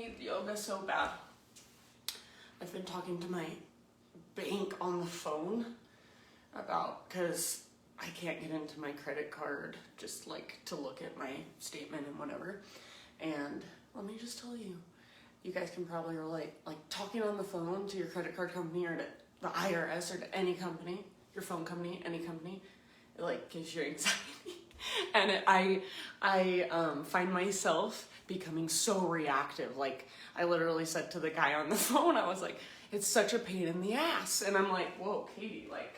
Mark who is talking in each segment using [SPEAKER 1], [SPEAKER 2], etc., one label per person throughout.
[SPEAKER 1] need yoga so bad. I've been talking to my bank on the phone because I can't get into my credit card just like to look at my statement and whatever. And let me just tell you, you guys can probably relate, like talking on the phone to your credit card company or to the IRS or to any company, your phone company, any company, it like gives you anxiety. And I find myself becoming so reactive. Like I literally said to the guy on the phone, I was like, it's such a pain in the ass. And I'm like, whoa, Katie, like,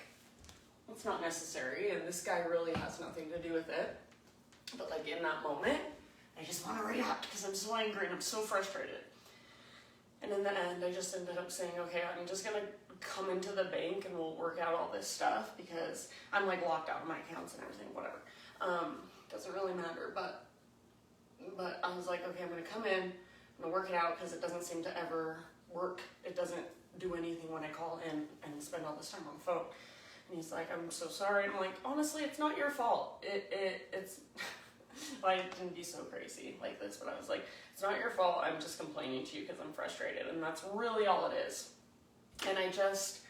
[SPEAKER 1] it's not necessary. And this guy really has nothing to do with it. But like in that moment, I just want to react because I'm so angry and I'm so frustrated. And in the end, I just ended up saying, okay, I'm just going to come into the bank and we'll work out all this stuff because I'm like locked out of my accounts and everything, whatever. Doesn't really matter, but I was like, okay, I'm going to come in, I'm going to work it out because it doesn't seem to ever work. It doesn't do anything when I call in and spend all this time on the phone. And he's like, I'm so sorry. And I'm like, honestly, it's not your fault. It's, I didn't be so crazy like this, but I was like, it's not your fault. I'm just complaining to you because I'm frustrated. And that's really all it is. And I just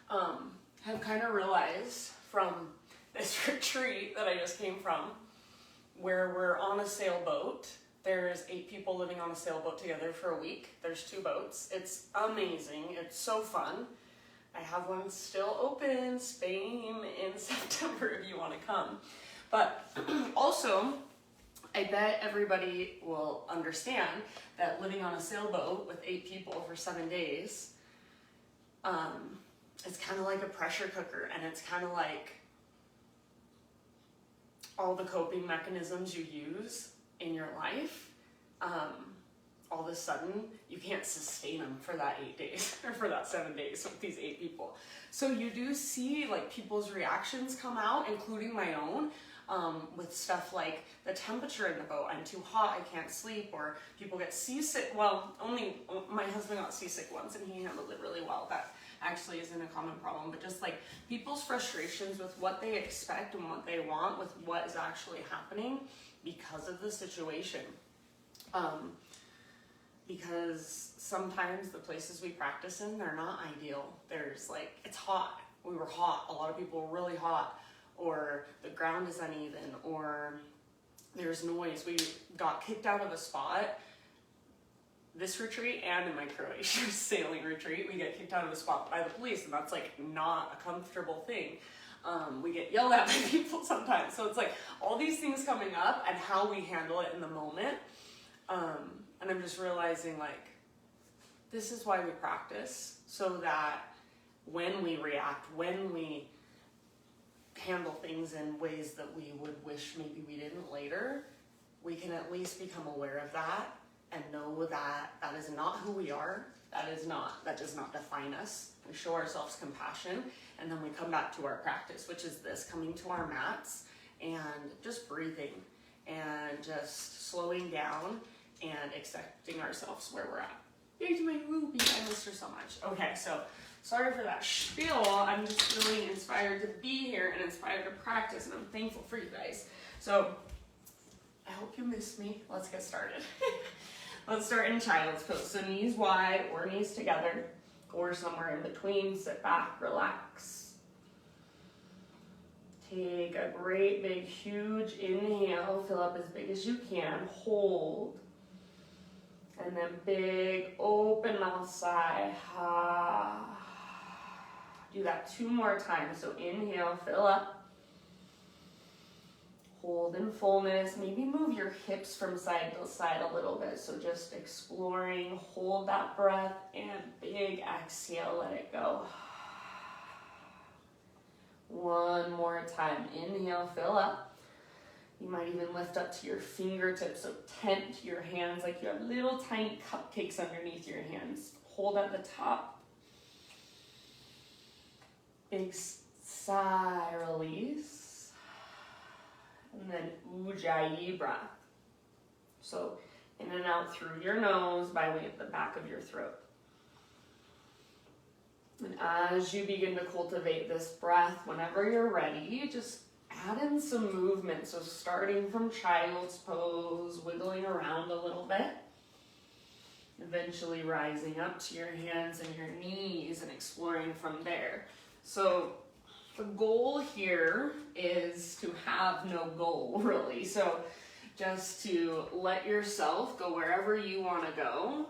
[SPEAKER 1] have kind of realized from this retreat that I just came from, where we're on a sailboat. There's 8 people living on a sailboat together for a week. There's 2 boats. It's amazing. It's so fun. I have one still open, Spain, in September if you want to come. But also, I bet everybody will understand that living on a sailboat with 8 people for 7 days, it's kind of like a pressure cooker, and it's kind of like all the coping mechanisms you use in your life, all of a sudden you can't sustain them for that 8 days or for that 7 days with these 8 people. So you do see like people's reactions come out, including my own, with stuff like the temperature in the boat. I'm too hot, I can't sleep, or people get seasick. Well, only my husband got seasick once and he handled it really well. That actually isn't a common problem, but just like people's frustrations with what they expect and what they want with what is actually happening because of the situation. Because sometimes the places we practice in, they're not ideal. There's like, it's hot. We were hot. A lot of people were really hot, or the ground is uneven, or there's noise. We got kicked out of a spot. This retreat and in my Croatia sailing retreat, we get kicked out of a spot by the police, and that's like not a comfortable thing. We get yelled at by people sometimes. So it's like all these things coming up and how we handle it in the moment. And I'm just realizing like, this is why we practice, so that when we react, when we handle things in ways that we would wish maybe we didn't later, we can at least become aware of that and know that that is not who we are. That does not define us. We show ourselves compassion, and then we come back to our practice, which is this, coming to our mats and just breathing and just slowing down and accepting ourselves where we're at. Yay to my Ruby, I missed her so much. Okay, so sorry for that spiel. I'm just really inspired to be here and inspired to practice, and I'm thankful for you guys. So I hope you missed me. Let's get started. Let's start in child's pose. So knees wide or knees together or somewhere in between. Sit back, relax. Take a great big huge inhale. Fill up as big as you can. Hold. And then big open mouth sigh. Ha. Do that 2 more times. So inhale, fill up. Hold in fullness. Maybe move your hips from side to side a little bit. So just exploring. Hold that breath and big exhale. Let it go. 1 more time. Inhale, fill up. You might even lift up to your fingertips. So tent your hands like you have little tiny cupcakes underneath your hands. Hold at the top. Big sigh, release. And then Ujjayi breath. So in and out through your nose by way of the back of your throat. And as you begin to cultivate this breath, whenever you're ready, just add in some movement. So starting from child's pose, wiggling around a little bit. Eventually rising up to your hands and your knees and exploring from there. So the goal here is to have no goal, really. So just to let yourself go wherever you want to go,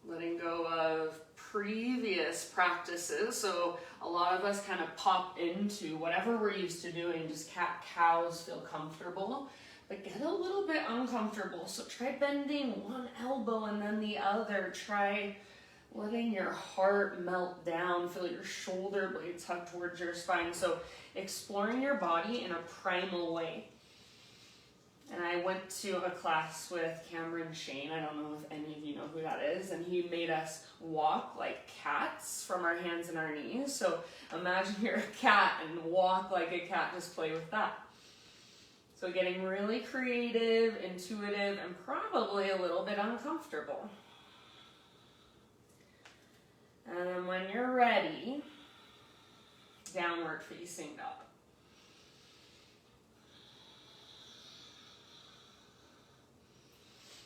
[SPEAKER 1] letting go of previous practices. So a lot of us kind of pop into whatever we're used to doing, just cat-cows, feel comfortable, but get a little bit uncomfortable. So try bending one elbow and then the other. Try letting your heart melt down, feel your shoulder blades hug towards your spine. So exploring your body in a primal way. And I went to a class with Cameron Shane. I don't know if any of you know who that is. And he made us walk like cats from our hands and our knees. So imagine you're a cat and walk like a cat, just play with that. So getting really creative, intuitive, and probably a little bit uncomfortable. And then when you're ready, downward facing dog.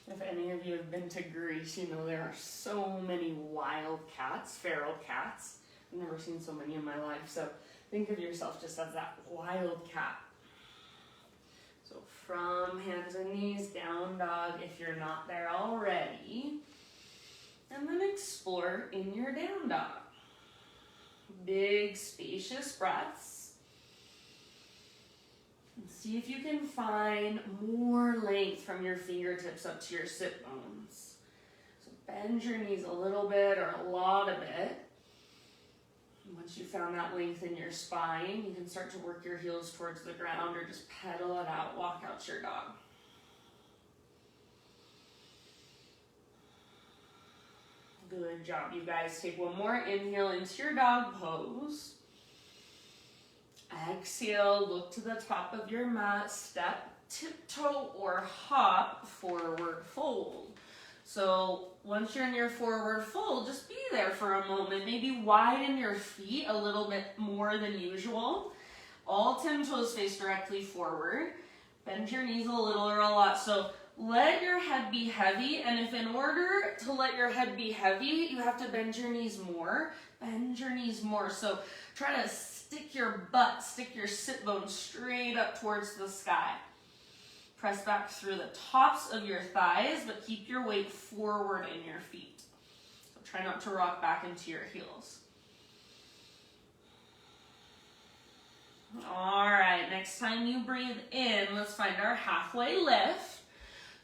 [SPEAKER 1] If any of you have been to Greece, you know there are so many wild cats, feral cats. I've never seen so many in my life. So think of yourself just as that wild cat. So from hands and knees, down dog if you're not there already. And then explore in your down dog. Big, spacious breaths. And see if you can find more length from your fingertips up to your sit bones. So bend your knees a little bit or a lot of it. And once you found that length in your spine, you can start to work your heels towards the ground or just pedal it out, walk out your dog. Good job, you guys. Take one more inhale into your dog pose. Exhale, look to the top of your mat, step, tiptoe, or hop, forward fold. So once you're in your forward fold, just be there for a moment. Maybe widen your feet a little bit more than usual. All 10 toes face directly forward. Bend your knees a little or a lot. So let your head be heavy, and if in order to let your head be heavy, you have to bend your knees more, bend your knees more. So try to stick your butt, stick your sit bones straight up towards the sky. Press back through the tops of your thighs, but keep your weight forward in your feet. So try not to rock back into your heels. All right, next time you breathe in, let's find our halfway lift.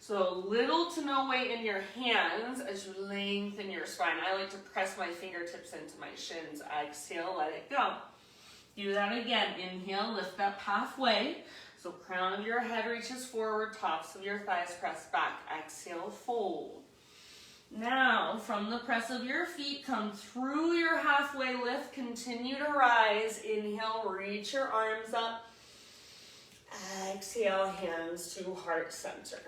[SPEAKER 1] So little to no weight in your hands as you lengthen your spine. I like to press my fingertips into my shins. Exhale, let it go. Do that again. Inhale, lift up halfway. So crown of your head reaches forward, tops of your thighs press back. Exhale, fold. Now, from the press of your feet, come through your halfway lift. Continue to rise. Inhale, reach your arms up. Exhale, hands to heart center.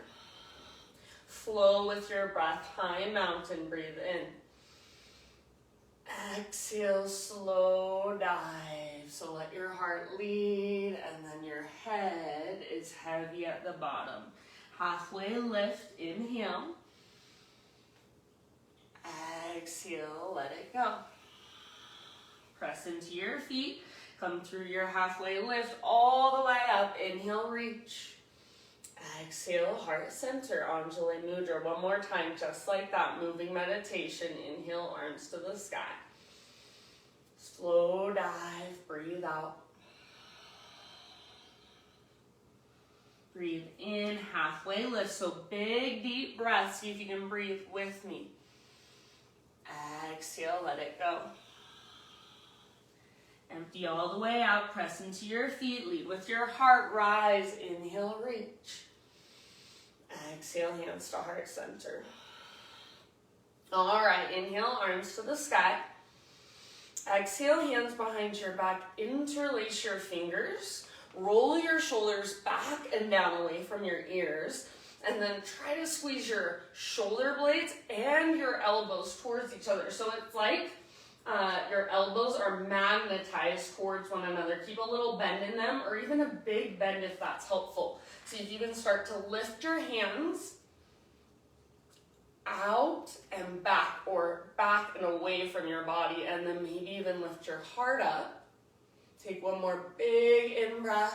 [SPEAKER 1] Flow with your breath, high mountain, breathe in. Exhale, slow dive. So let your heart lead, and then your head is heavy at the bottom. Halfway lift, inhale. Exhale, let it go. Press into your feet. Come through your halfway lift all the way up. Inhale, reach. Exhale, heart center, Anjali Mudra. One more time, just like that. Moving meditation. Inhale, arms to the sky. Slow dive, breathe out. Breathe in, halfway lift. So big, deep breath. See if you can breathe with me. Exhale, let it go. Empty all the way out. Press into your feet. Lead with your heart. Rise. Inhale, reach. Exhale, hands to heart center. All right, inhale, arms to the sky. Exhale, hands behind your back. Interlace your fingers. Roll your shoulders back and down away from your ears. And then try to squeeze your shoulder blades and your elbows towards each other. So it's like your elbows are magnetized towards one another. Keep a little bend in them, or even a big bend if that's helpful. See if you can start to lift your hands out from your body, and then maybe even lift your heart up. Take one more big in-breath.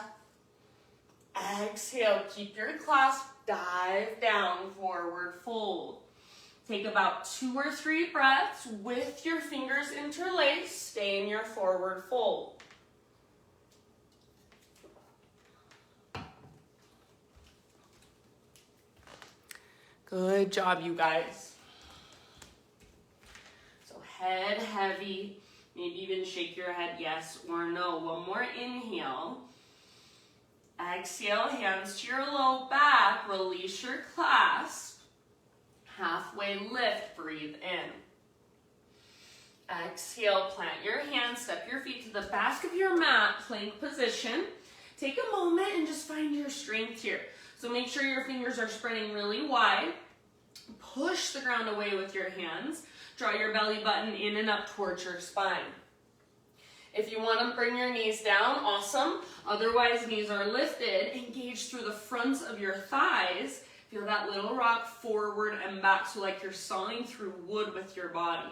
[SPEAKER 1] Exhale, keep your clasp, dive down, forward fold. Take about 2 or 3 breaths with your fingers interlaced. Stay in your forward fold. Good job, you guys. So head heavy, maybe even shake your head yes or no. One more inhale. Exhale, hands to your low back, release your clasp. Halfway lift, breathe in. Exhale, plant your hands, step your feet to the back of your mat, plank position. Take a moment and just find your strength here. So make sure your fingers are spreading really wide. Push the ground away with your hands. Draw your belly button in and up towards your spine. If you want to bring your knees down, awesome. Otherwise, knees are lifted. Engage through the fronts of your thighs. Feel that little rock forward and back, so like you're sawing through wood with your body.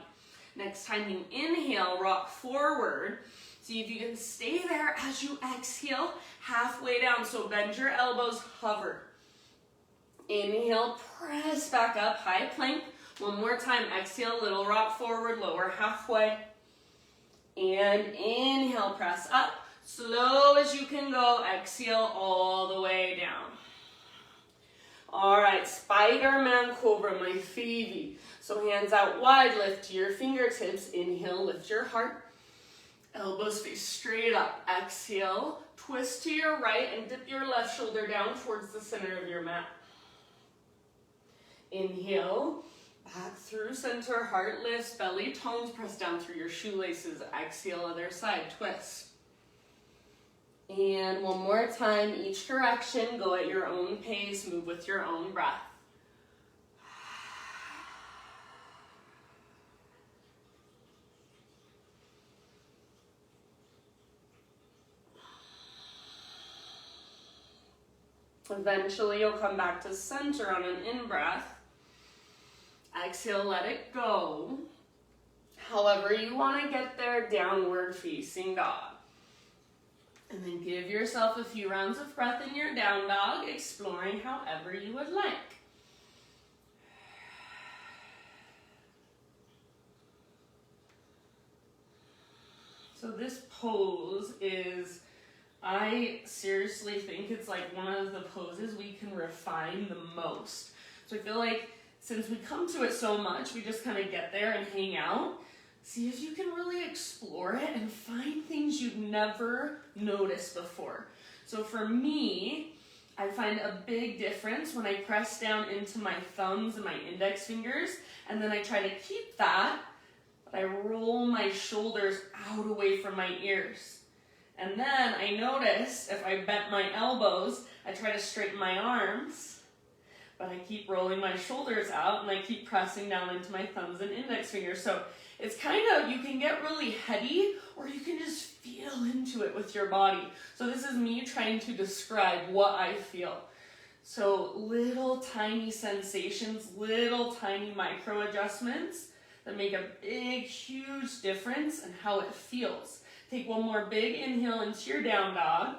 [SPEAKER 1] Next time you inhale, rock forward. See if you can stay there as you exhale, halfway down. So bend your elbows, hover. Inhale, press back up, high plank. One more time, exhale, little rock forward, lower halfway. And inhale, press up. Slow as you can go, exhale all the way down. All right, Spider-Man Cobra, my favy. So hands out wide, lift to your fingertips. Inhale, lift your heart. Elbows face straight up. Exhale, twist to your right and dip your left shoulder down towards the center of your mat. Inhale, back through center, heart lifts, belly tones, press down through your shoelaces. Exhale, other side, twist. And one more time, each direction, go at your own pace, move with your own breath. Eventually, you'll come back to center on an in-breath. Exhale, let it go. However you want to get there, downward facing dog. And then give yourself a few rounds of breath in your down dog, exploring however you would like. So this pose is, I seriously think it's like one of the poses we can refine the most. So I feel like since we come to it so much, we just kind of get there and hang out. See if you can really explore it and find things you've never noticed before. So for me, I find a big difference when I press down into my thumbs and my index fingers, and then I try to keep that, but I roll my shoulders out away from my ears. And then I notice if I bent my elbows, I try to straighten my arms, but I keep rolling my shoulders out and I keep pressing down into my thumbs and index fingers. So it's kind of, you can get really heady or you can just feel into it with your body. So this is me trying to describe what I feel. So little tiny sensations, little tiny micro adjustments that make a big, huge difference in how it feels. Take one more big inhale into your down dog.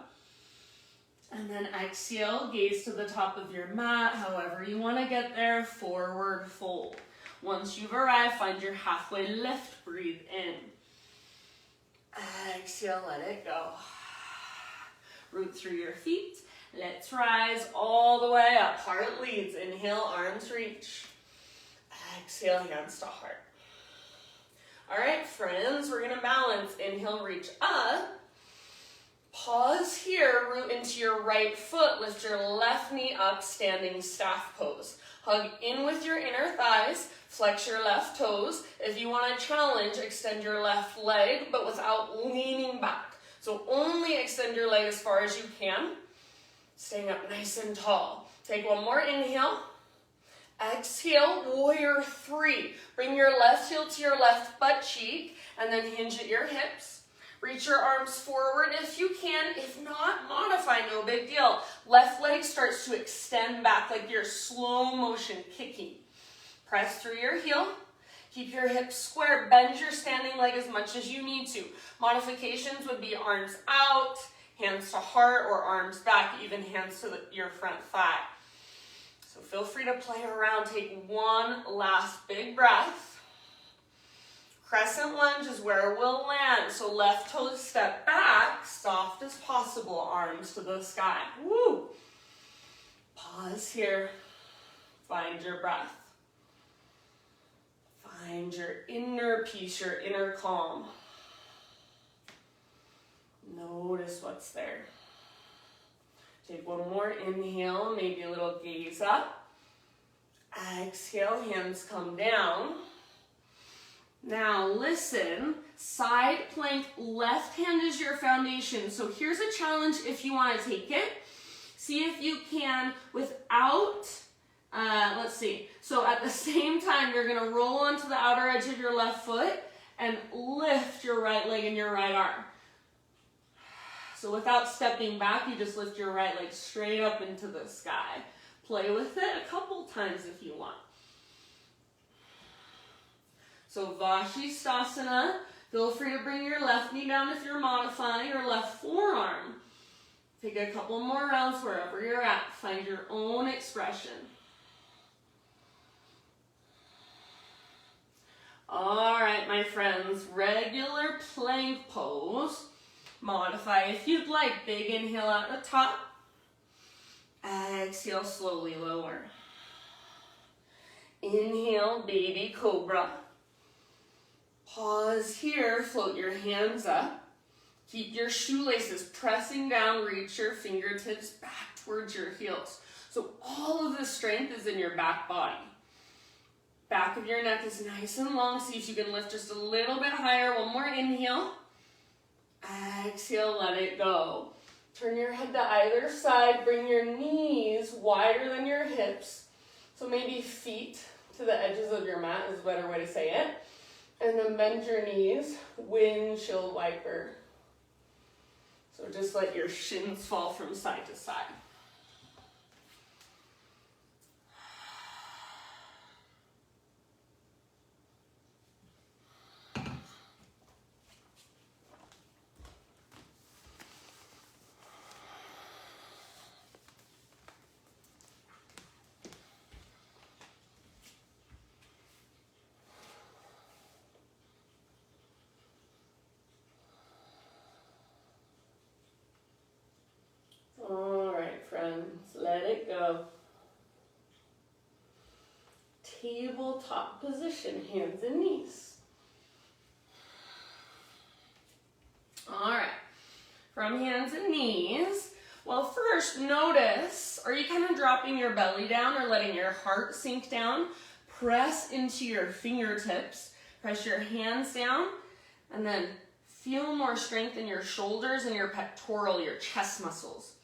[SPEAKER 1] And then exhale, gaze to the top of your mat, however you want to get there, forward fold. Once you've arrived, find your halfway lift, breathe in. Exhale, let it go. Root through your feet. Let's rise all the way up. Heart leads. Inhale, arms reach. Exhale, hands to heart. All right, friends, we're gonna balance. Inhale, reach up. Pause here, root into your right foot. Lift your left knee up, standing staff pose. Hug in with your inner thighs. Flex your left toes. If you want to challenge, extend your left leg, but without leaning back. So only extend your leg as far as you can. Staying up nice and tall. Take one more inhale. Exhale, warrior three. Bring your left heel to your left butt cheek and then hinge at your hips. Reach your arms forward if you can. If not, modify, no big deal. Left leg starts to extend back like you're slow motion kicking. Press through your heel. Keep your hips square. Bend your standing leg as much as you need to. Modifications would be arms out, hands to heart, or arms back, even hands to your front thigh. So feel free to play around. Take one last big breath. Crescent lunge is where we'll land. So left toes step back, soft as possible, arms to the sky. Woo! Pause here. Find your breath. Find your inner peace, your inner calm. Notice what's there. Take one more inhale, maybe a little gaze up. Exhale, hands come down. Now listen, side plank, left hand is your foundation. So here's a challenge if you want to take it. See if you can without, let's see. So at the same time, you're gonna roll onto the outer edge of your left foot and lift your right leg and your right arm. So without stepping back, you just lift your right leg straight up into the sky. Play with it a couple times if you want. So Vashisthasana, feel free to bring your left knee down if you're modifying, or left forearm. Take a couple more rounds wherever you're at. Find your own expression. All right, my friends, regular plank pose. Modify if you'd like. Big inhale at the top. Exhale, slowly lower. Inhale, baby cobra. Pause here, float your hands up. Keep your shoelaces pressing down, reach your fingertips back towards your heels. So all of the strength is in your back body. Back of your neck is nice and long. See if you can lift just a little bit higher. One more inhale. Exhale, let it go. Turn your head to either side. Bring your knees wider than your hips. So maybe feet to the edges of your mat is a better way to say it. And then bend your knees, windshield wiper. So just let your shins fall from side to side. All right, friends, let it go. Tabletop position, hands and knees. All right, from hands and knees, well, first notice, are you kind of dropping your belly down or letting your heart sink down? Press into your fingertips, press your hands down, and then feel more strength in your shoulders and your pectoral, your chest muscles.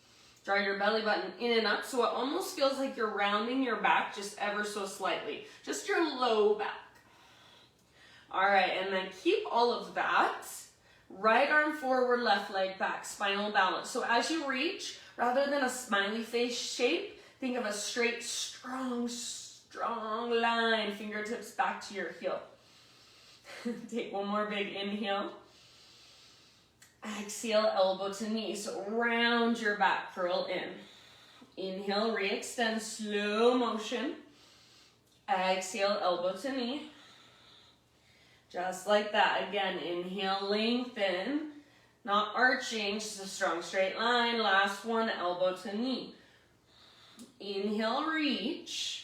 [SPEAKER 1] Draw your belly button in and up so it almost feels like you're rounding your back just ever so slightly. Just your low back. All right, and then keep all of that. Right arm forward, left leg back, spinal balance. So as you reach, rather than a smiley face shape, think of a straight, strong line. Fingertips back to your heel. Take one more big inhale. Exhale, elbow to knee. So round your back, curl in. Inhale, re-extend, slow motion. Exhale, elbow to knee. Just like that. Again, inhale, lengthen. Not arching, just a strong straight line. Last one, elbow to knee. Inhale, reach.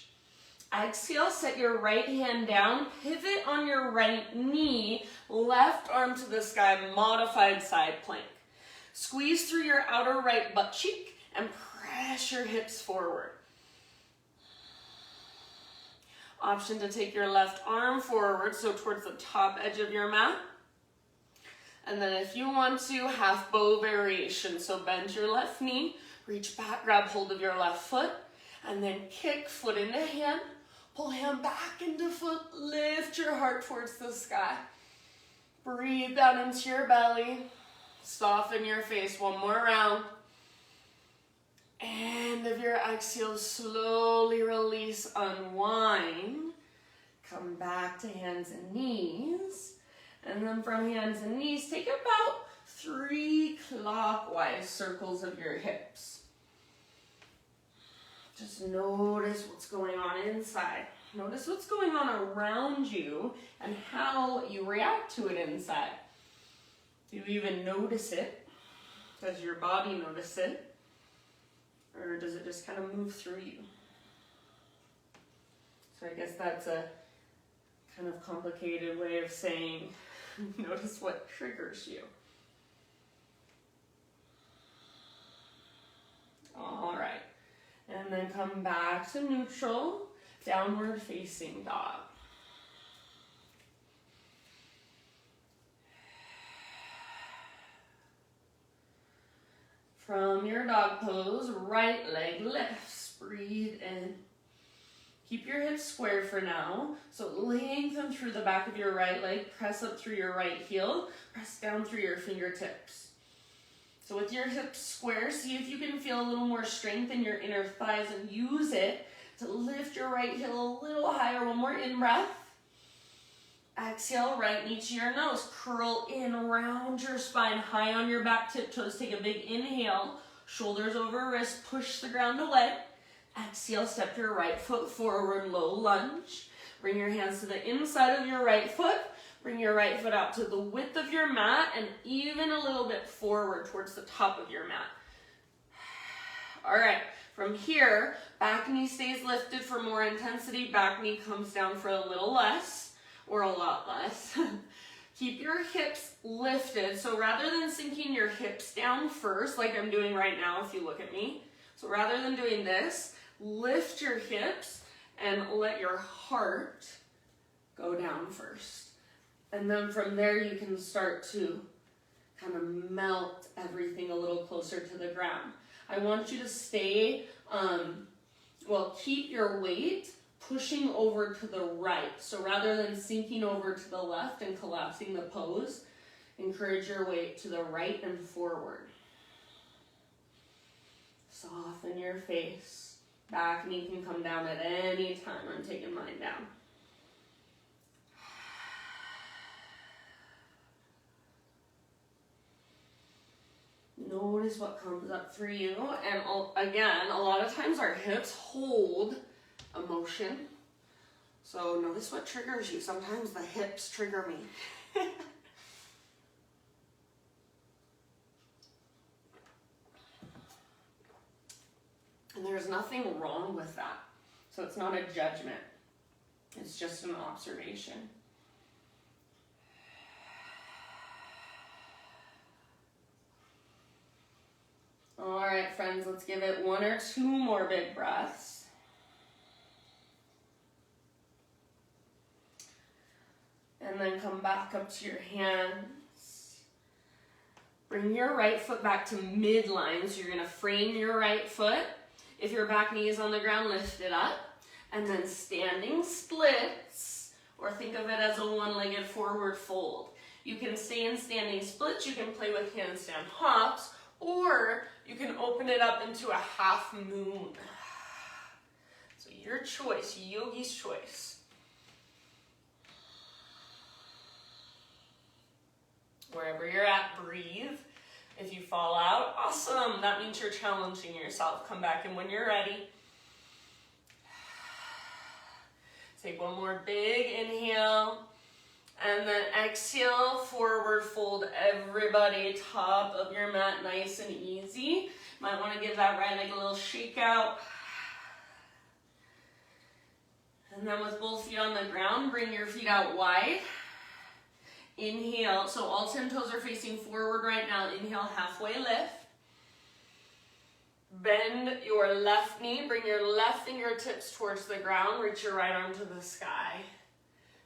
[SPEAKER 1] Exhale, set your right hand down, pivot on your right knee, left arm to the sky, modified side plank. Squeeze through your outer right butt cheek and press your hips forward. Option to take your left arm forward, so towards the top edge of your mat. And then if you want to, half bow variation. So bend your left knee, reach back, grab hold of your left foot, and then kick foot into hand. Pull hand back into foot, lift your heart towards the sky. Breathe down into your belly. Soften your face, one more round. End of your exhale, slowly release, unwind. Come back to hands and knees. And then from hands and knees, take about 3 clockwise circles of your hips. Just notice what's going on inside. Notice what's going on around you and how you react to it inside. Do you even notice it? Does your body notice it? Or does it just kind of move through you? So I guess that's a kind of complicated way of saying, notice what triggers you. All right. And then come back to neutral, downward facing dog. From your dog pose, right leg lifts. Breathe in. Keep your hips square for now. So lengthen through the back of your right leg, press up through your right heel, press down through your fingertips. So with your hips square, see if you can feel a little more strength in your inner thighs and use it to lift your right heel a little higher. One more in-breath. Exhale, right knee to your nose. Curl in, round your spine, high on your back tiptoes. Take a big inhale, shoulders over wrist, push the ground away. Exhale, step your right foot forward, low lunge. Bring your hands to the inside of your right foot. Bring your right foot out to the width of your mat and even a little bit forward towards the top of your mat. All right, from here, back knee stays lifted for more intensity. Back knee comes down for a little less, or a lot less. Keep your hips lifted. So rather than sinking your hips down first, like I'm doing right now if you look at me, so rather than doing this, lift your hips and let your heart go down first. And then from there, you can start to kind of melt everything a little closer to the ground. I want you to stay, keep your weight pushing over to the right. So rather than sinking over to the left and collapsing the pose, encourage your weight to the right and forward. Soften your face. Back knee can come down at any time. I'm taking mine down. Notice what comes up for you. And again, a lot of times our hips hold emotion. So notice what triggers you. Sometimes the hips trigger me. And there's nothing wrong with that. So it's not a judgment. It's just an observation. All right, friends, let's give it 1 or 2 more big breaths. And then come back up to your hands. Bring your right foot back to midline. So you're going to frame your right foot. If your back knee is on the ground, lift it up. And then standing splits, or think of it as a one-legged forward fold. You can stay in standing splits. You can play with handstand hops, or you can open it up into a half moon. So your choice, yogi's choice. Wherever you're at, breathe. If you fall out, awesome. That means you're challenging yourself. Come back in when you're ready. Take one more big inhale. And then exhale, forward fold, everybody, top of your mat, nice and easy. Might want to give that right leg a little shake out. And then with both feet on the ground, bring your feet out wide. Inhale, so all 10 toes are facing forward right now. Inhale, halfway lift. Bend your left knee, bring your left fingertips towards the ground, reach your right arm to the sky.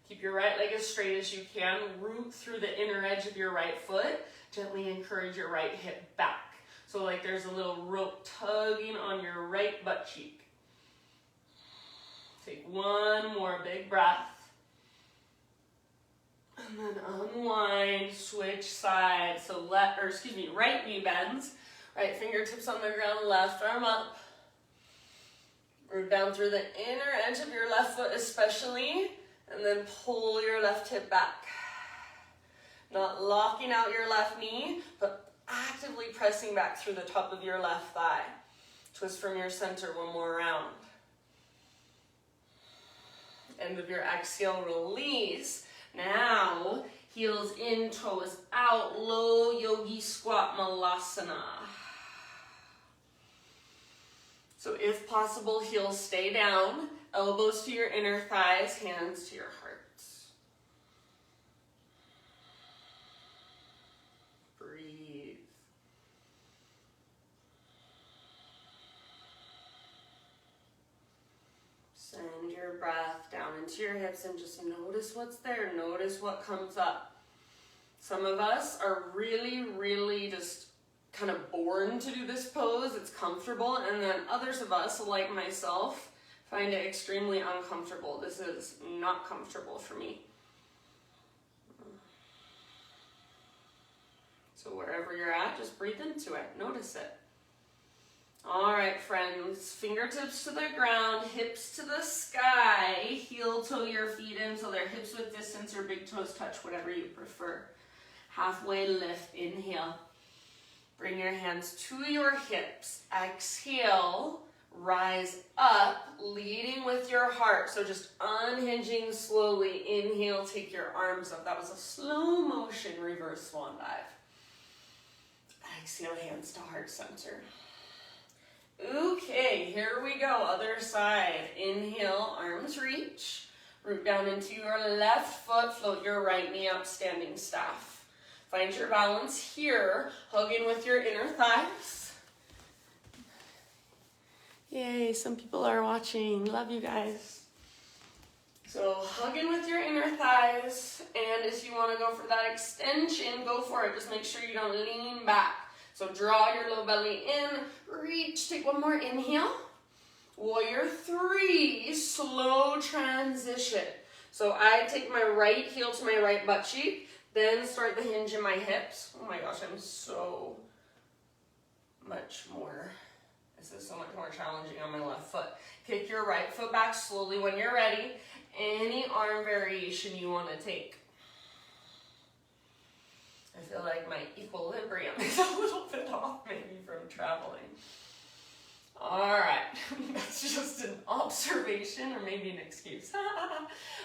[SPEAKER 1] Keep your right leg as straight as you can. Root through the inner edge of your right foot. Gently encourage your right hip back. So like there's a little rope tugging on your right butt cheek. Take one more big breath. And then unwind, switch sides. So right knee bends. Right fingertips on the ground, left arm up. Root down through the inner edge of your left foot especially. And then pull your left hip back. Not locking out your left knee, but actively pressing back through the top of your left thigh. Twist from your center, one more round. End of your exhale, release. Now, heels in, toes out, low yogi squat malasana. So if possible, heels stay down, elbows to your inner thighs, hands to your hearts. Breathe. Send your breath down into your hips and just notice what's there. Notice what comes up. Some of us are really just kind of born to do this pose. It's comfortable. And then others of us, like myself, find it extremely uncomfortable. This is not comfortable for me. So wherever you're at, just breathe into it. Notice it. All right, friends. Fingertips to the ground, hips to the sky. Heel toe your feet in so they're hips width distance or big toes touch, whatever you prefer. Halfway lift, inhale. Bring your hands to your hips. Exhale, rise up, leading with your heart. So just unhinging slowly. Inhale, take your arms up. That was a slow motion reverse swan dive. Exhale, hands to heart center. Okay, here we go. Other side. Inhale, arms reach. Root down into your left foot. Float your right knee up, standing staff. Find your balance here. Hug in with your inner thighs. Yay, some people are watching. Love you guys. So hug in with your inner thighs. And if you want to go for that extension, go for it. Just make sure you don't lean back. So draw your low belly in. Reach. Take one more inhale. Warrior 3. Slow transition. So I take my right heel to my right butt cheek. Then start the hinge in my hips. Oh my gosh, I'm so much more. This is so much more challenging on my left foot. Kick your right foot back slowly when you're ready. Any arm variation you want to take. I feel like my equilibrium is a little bit off maybe from traveling. All right, that's just an observation or maybe an excuse.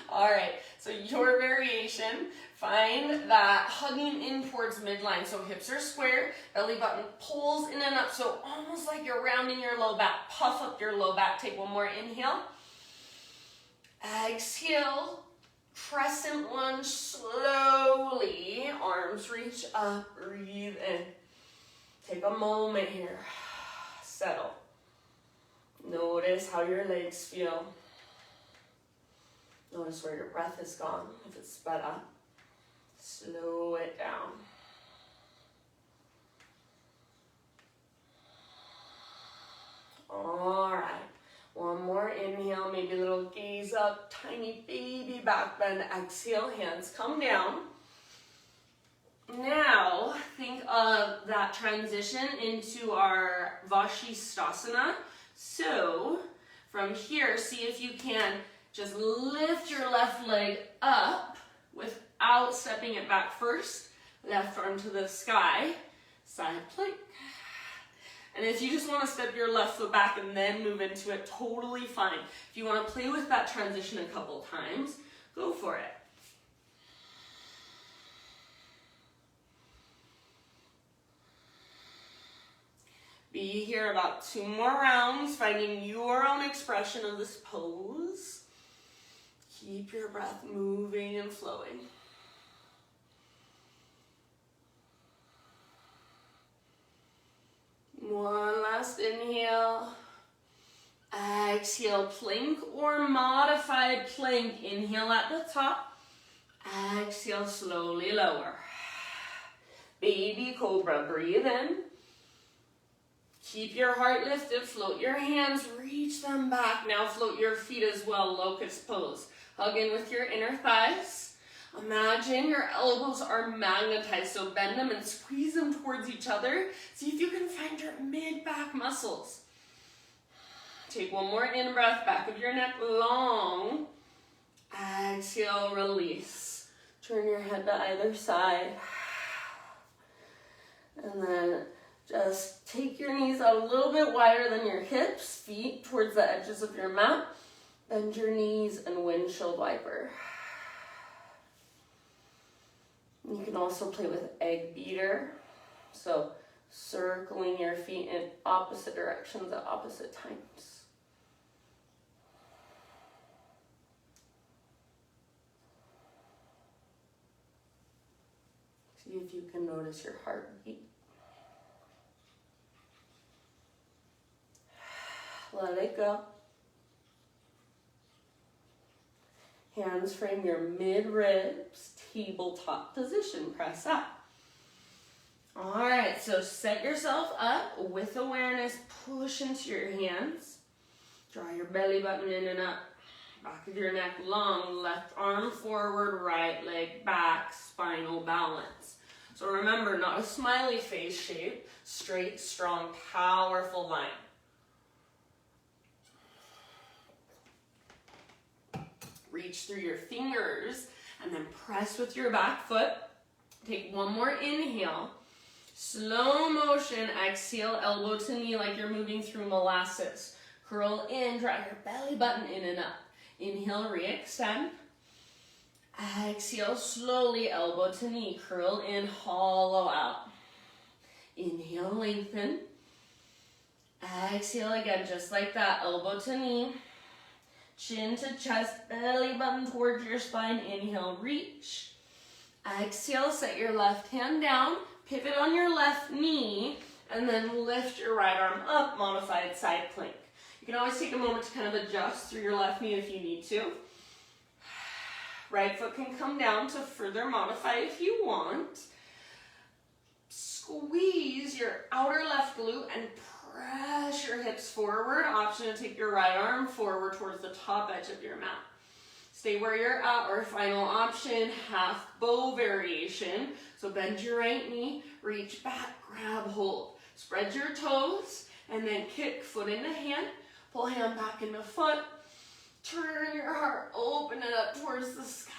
[SPEAKER 1] All right, so your variation, find that hugging in towards midline. So hips are square, belly button pulls in and up. So almost like you're rounding your low back. Puff up your low back. Take one more inhale. Exhale, crescent lunge slowly. Arms reach up, breathe in. Take a moment here. Settle. Notice how your legs feel. Notice where your breath is gone. If it's sped up, slow it down. All right. One more inhale, maybe a little gaze up, tiny baby back bend. Exhale, hands come down. Now, think of that transition into our Vashisthasana. So, from here, see if you can just lift your left leg up without stepping it back first. Left arm to the sky, side plank. And if you just want to step your left foot back and then move into it, totally fine. If you want to play with that transition a couple times, go for it. Be here about 2 more rounds, finding your own expression of this pose. Keep your breath moving and flowing. One last inhale. Exhale, plank or modified plank. Inhale at the top. Exhale, slowly lower. Baby cobra, breathe in. Keep your heart lifted, float your hands, reach them back. Now float your feet as well, locust pose. Hug in with your inner thighs. Imagine your elbows are magnetized, so bend them and squeeze them towards each other. See if you can find your mid-back muscles. Take one more in-breath, back of your neck long. Exhale, release. Turn your head to either side. And then just take your knees out a little bit wider than your hips, feet towards the edges of your mat. Bend your knees and windshield wiper. You can also play with egg beater. So circling your feet in opposite directions at opposite times. See if you can notice your heartbeat. Let it go. Hands frame your mid-ribs, tabletop position, press up. All right, so set yourself up with awareness, push into your hands. Draw your belly button in and up. Back of your neck long, left arm forward, right leg back, spinal balance. So remember, not a smiley face shape, straight, strong, powerful line. Reach through your fingers and then press with your back foot. Take one more inhale. Slow motion, exhale, elbow to knee like you're moving through molasses. Curl in, draw your belly button in and up. Inhale, re-extend. Exhale, slowly, elbow to knee. Curl in, hollow out. Inhale, lengthen. Exhale again, just like that, elbow to knee. Chin to chest, belly button towards your spine. Inhale, reach. Exhale, set your left hand down, pivot on your left knee, and then lift your right arm up, modified side plank. You can always take a moment to kind of adjust through your left knee if you need to. Right foot can come down to further modify if you want. Squeeze your outer left glute and press your hips forward. Option to take your right arm forward towards the top edge of your mat. Stay where you're at, or final option, half bow variation. So bend your right knee, reach back, grab hold. Spread your toes, and then kick foot into hand. Pull hand back into foot. Turn your heart, open it up towards the sky.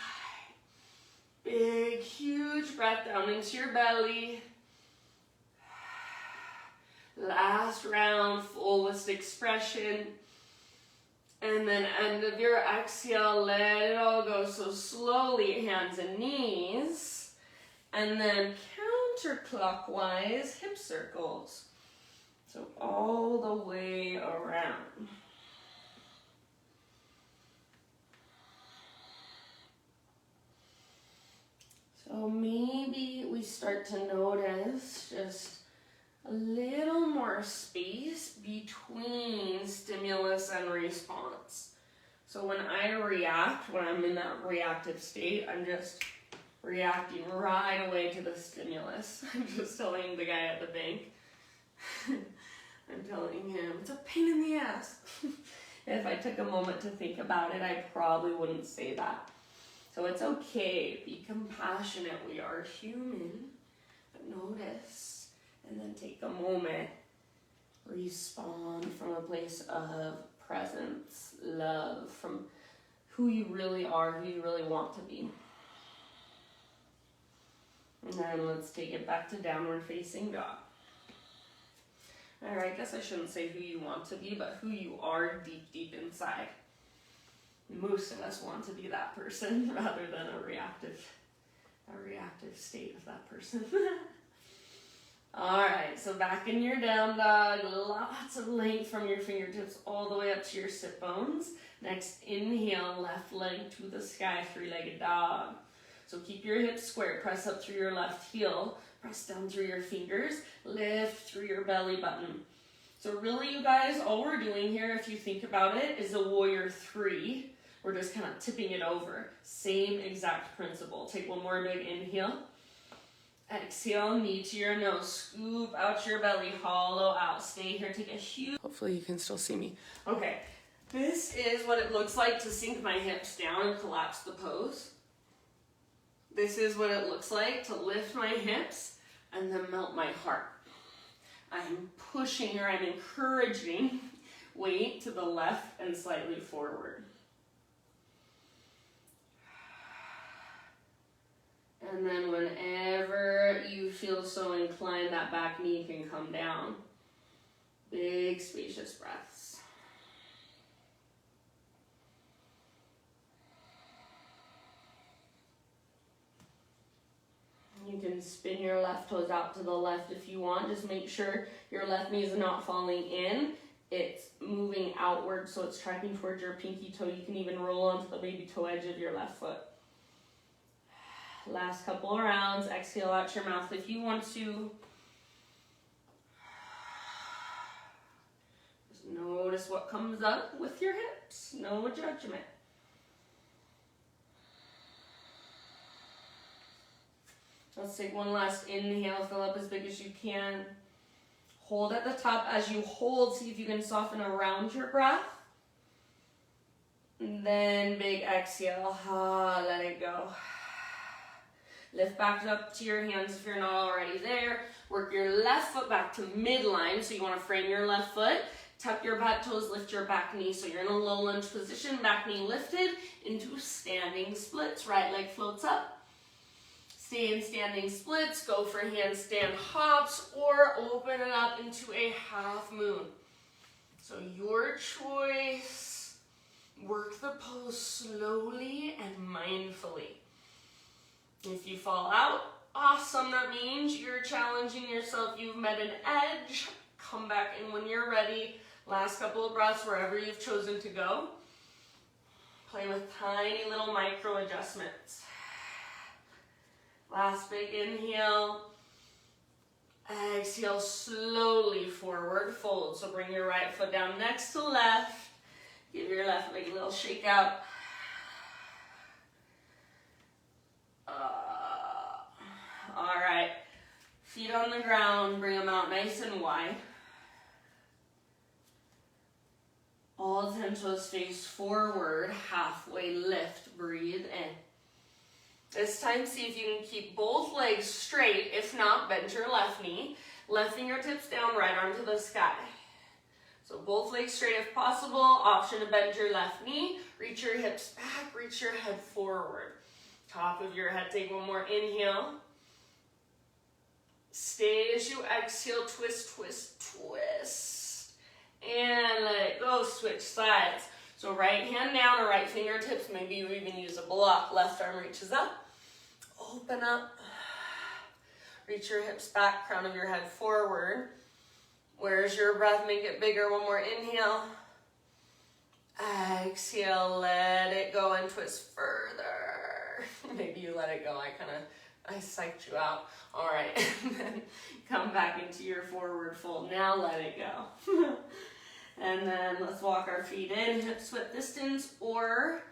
[SPEAKER 1] Big, huge breath down into your belly. Last round, fullest expression. And then end of your exhale, let it all go. So slowly, hands and knees. And then counterclockwise, hip circles. So all the way around. So maybe we start to notice just a little more space between stimulus and response. So when I react, when I'm in that reactive state, I'm just reacting right away to the stimulus. I'm just telling the guy at the bank, I'm telling him, it's a pain in the ass. If I took a moment to think about it, I probably wouldn't say that. So it's okay, be compassionate, we are human, but notice, and then take a moment, respond from a place of presence, love, from who you really are, who you really want to be. And then let's take it back to downward facing dog. All right, I guess I shouldn't say who you want to be, but who you are deep, deep inside. Most of us want to be that person rather than a reactive state of that person. All right, so back in your down dog, lots of length from your fingertips all the way up to your sit bones. Next, inhale, left leg to the sky, three-legged dog. So keep your hips square, press up through your left heel, press down through your fingers, lift through your belly button. So really, you guys, all we're doing here, if you think about it, is a warrior three. We're just kind of tipping it over. Same exact principle. Take one more big inhale. Exhale, knee to your nose. Scoop out your belly, hollow out. Stay here, take a huge... Hopefully you can still see me. Okay, this is what it looks like to sink my hips down and collapse the pose. This is what it looks like to lift my hips and then melt my heart. I'm pushing, or I'm encouraging weight to the left and slightly forward.
[SPEAKER 2] then whenever you feel so inclined, that back knee can come down. Big, spacious breaths. You can spin your left toes out to the left if you want. Just make sure your left knee is not falling in. It's moving outward, so it's tracking towards your pinky toe. You can even roll onto the baby toe edge of your left foot. Last couple of rounds. Exhale out your mouth if you want to. Just notice what comes up with your hips. No judgment. Let's take one last inhale. Fill up as big as you can. Hold at the top. As you hold, see if you can soften around your breath. And then big exhale. Let it go. Lift back up to your hands if you're not already there. Work your left foot back to midline. So you want to frame your left foot. Tuck your back toes, lift your back knee. So you're in a low lunge position, back knee lifted into standing splits. Right leg floats up. Stay in standing splits, go for handstand hops, or open it up into a half moon. So your choice. Work the pose slowly and mindfully. If you fall out, awesome. That means you're challenging yourself. You've met an edge. Come back in when you're ready. Last couple of breaths wherever you've chosen to go. Play with tiny little micro adjustments. Last big inhale. Exhale slowly forward fold. So bring your right foot down next to left. Give your left leg a little shake out. All right. Feet on the ground. Bring them out nice and wide. All 10 toes face forward. Halfway lift. Breathe in. This time, see if you can keep both legs straight. If not, bend your left knee. Left fingertips down, right arm to the sky. So both legs straight if possible. Option to bend your left knee. Reach your hips back, reach your head forward. Top of your head, take one more inhale. Stay as you exhale, twist, twist, twist. And let it go, switch sides. So right hand down or right fingertips, maybe you even use a block. Left arm reaches up. Open up. Reach your hips back, crown of your head forward. Where's your breath? Make it bigger. One more inhale. Exhale, let it go and twist further. Maybe you let it go. I psyched you out. All right, and then come back into your forward fold. Now let it go. And then let's walk our feet in, hips width distance or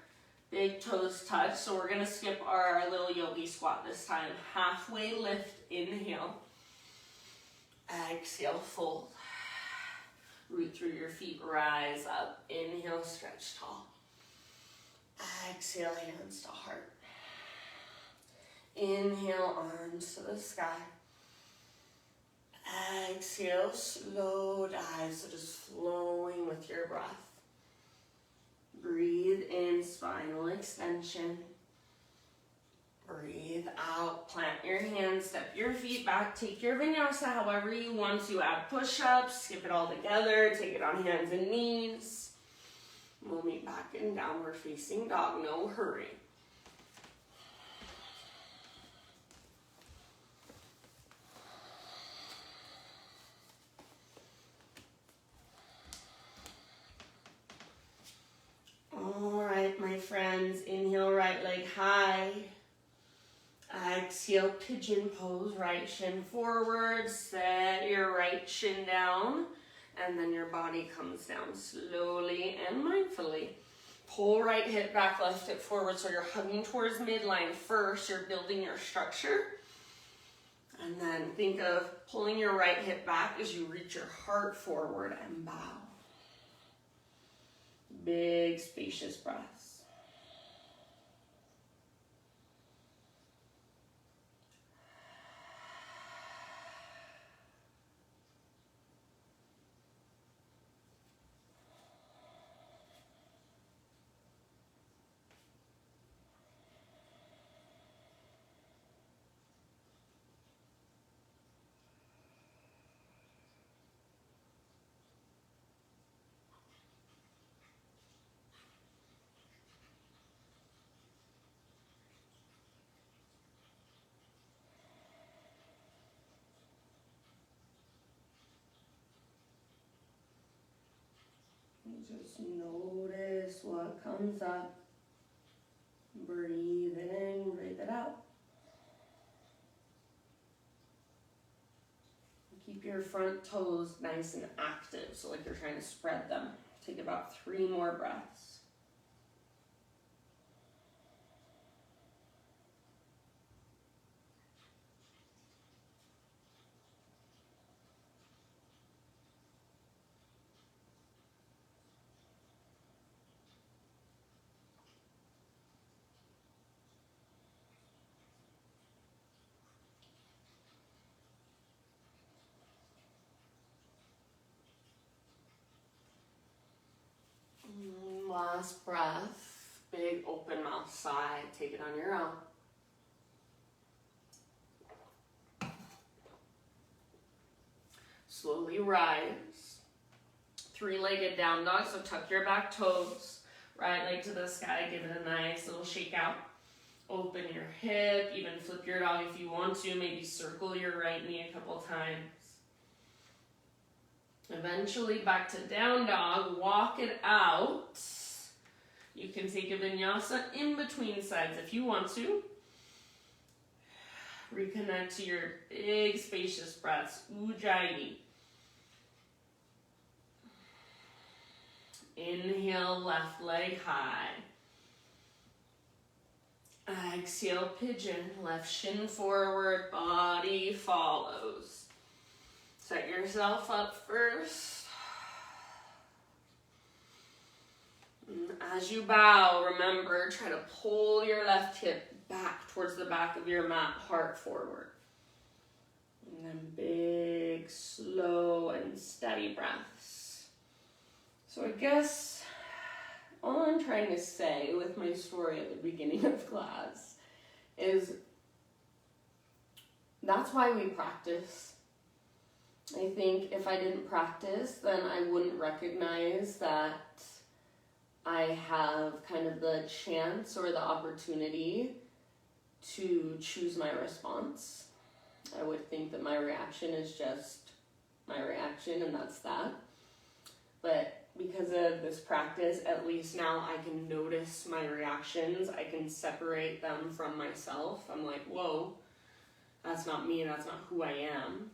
[SPEAKER 2] big toes touch. So we're gonna skip our little yogi squat this time. Halfway lift, inhale. Exhale, fold. Root through your feet, rise up. Inhale, stretch tall. Exhale, hands to heart. Inhale, arms to the sky. Exhale, slow dive, so just flowing with your breath. Breathe in, spinal extension. Breathe out, plant your hands, step your feet back, take your vinyasa however you want to. Add push-ups, skip it all together, take it on hands and knees. We'll meet back in downward facing dog, no hurry. All right, my friends, inhale, right leg high. Exhale, pigeon pose, right shin forward. Set your right shin down, and then your body comes down slowly and mindfully. Pull right hip back, left hip forward, so you're hugging towards midline first. You're building your structure. And then think of pulling your right hip back as you reach your heart forward and bow. Big, spacious breaths. Just notice what comes up. Breathe it in, breathe it out. Keep your front toes nice and active, so like you're trying to spread them. Take about 3 more breaths. Last breath, big open mouth sigh, take it on your own. Slowly rise. 3-legged down dog, so tuck your back toes, right leg to the sky, give it a nice little shake out. Open your hip, even flip your dog if you want to, maybe circle your right knee a couple times. Eventually back to down dog, walk it out. You can take a vinyasa in between sides if you want to. Reconnect to your big spacious breaths, Ujjayi. Inhale, left leg high. Exhale, pigeon, left shin forward, body follows. Set yourself up first. As you bow, remember, try to pull your left hip back towards the back of your mat, heart forward. And then big, slow, and steady breaths. So I guess all I'm trying to say with my story at the beginning of class is that's why we practice. I think if I didn't practice, then I wouldn't recognize that I have kind of the chance or the opportunity to choose my response. I would think that my reaction is just my reaction and that's that. But because of this practice, at least now I can notice my reactions. I can separate them from myself. I'm like, whoa, that's not me, that's not who I am.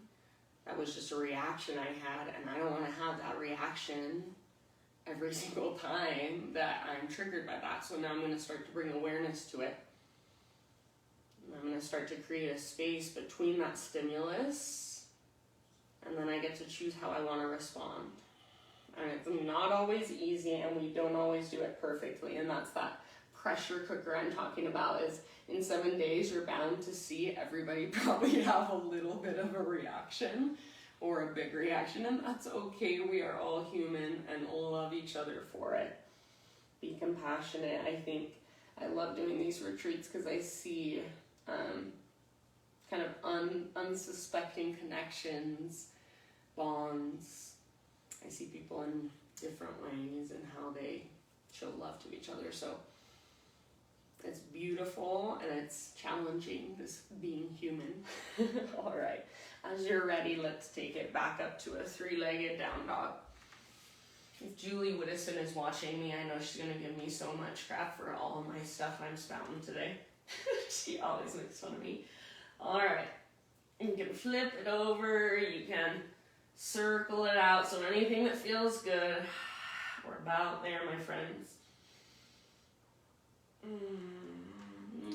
[SPEAKER 2] That was just a reaction I had, and I don't want to have that reaction every single time that I'm triggered by that. So now I'm going to start to bring awareness to it. And I'm going to start to create a space between that stimulus, and then I get to choose how I want to respond. And it's not always easy, and we don't always do it perfectly, and that's that pressure cooker I'm talking about. Is in 7 days you're bound to see everybody probably have a little bit of a reaction or a big reaction, and that's okay. We are all human and love each other for it. Be compassionate. I think I love doing these retreats because I see kind of unsuspecting connections, bonds. I see people in different ways and how they show love to each other. So it's beautiful and it's challenging, this being human. All right, as you're ready, let's take it back up to a 3-legged down dog. If Julie Widdison is watching me, I know she's going to give me so much crap for all of my stuff I'm spouting today. She always makes fun of me. All right, you can flip it over, you can circle it out, so anything that feels good. We're about there, my friends.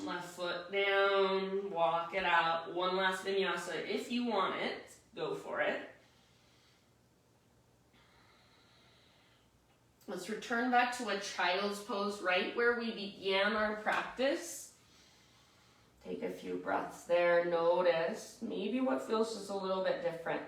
[SPEAKER 2] Left foot down, walk it out. One last vinyasa. If you want it, go for it. Let's return back to a child's pose right where we began our practice. Take a few breaths there. Notice maybe what feels just a little bit different.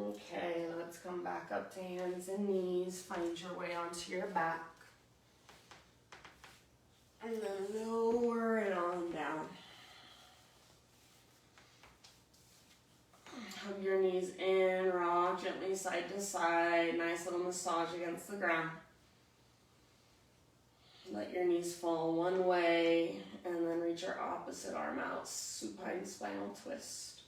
[SPEAKER 2] Okay, let's come back up to hands and knees. Find your way onto your back. And then lower it on down. hug your knees in, rock gently side to side, nice little massage against the ground. Let your knees fall one way, and then reach your opposite arm out, supine spinal twist.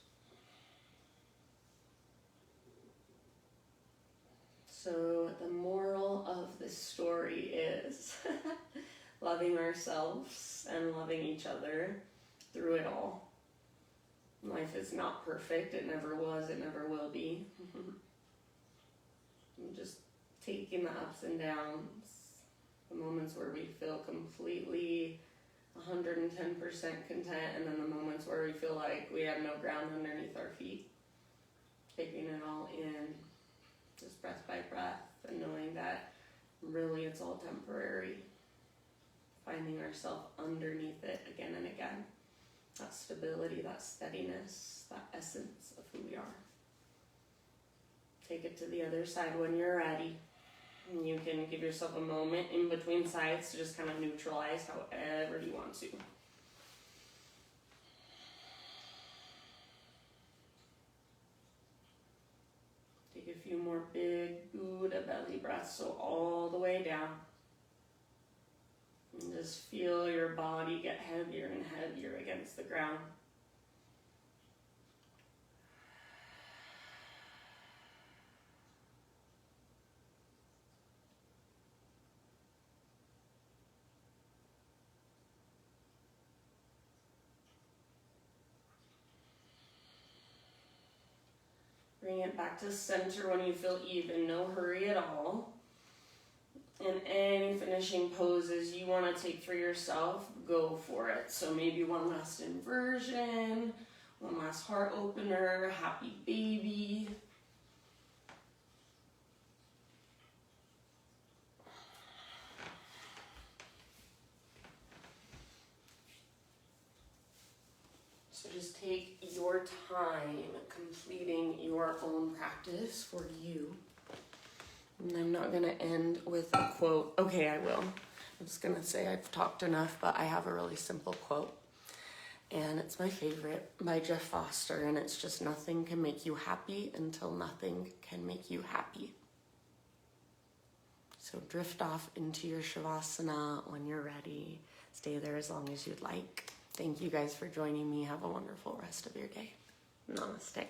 [SPEAKER 2] So the moral of this story is loving ourselves and loving each other through it all. Life is not perfect. It never was. It never will be. And just taking the ups and downs, the moments where we feel completely 110% content, and then the moments where we feel like we have no ground underneath our feet. Taking it all in, just breath by breath, and knowing that really it's all temporary. Finding ourselves underneath it again and again. That stability, that steadiness, that essence of who we are. Take it to the other side when you're ready. And you can give yourself a moment in between sides to just kind of neutralize however you want to. Take a few more big Buddha belly breaths, so all the way down. And just feel your body get heavier and heavier against the ground. Bring it back to center when you feel even, no hurry at all. And any finishing poses you want to take for yourself, go for it. So maybe one last inversion, one last heart opener, happy baby. So just take your time completing your own practice for you. And I'm not going to end with a quote. Okay, I will. I'm just going to say I've talked enough, but I have a really simple quote. And it's my favorite, by Jeff Foster, and it's just, nothing can make you happy until nothing can make you happy. So drift off into your Shavasana when you're ready. Stay there as long as you'd like. Thank you guys for joining me. Have a wonderful rest of your day. Namaste.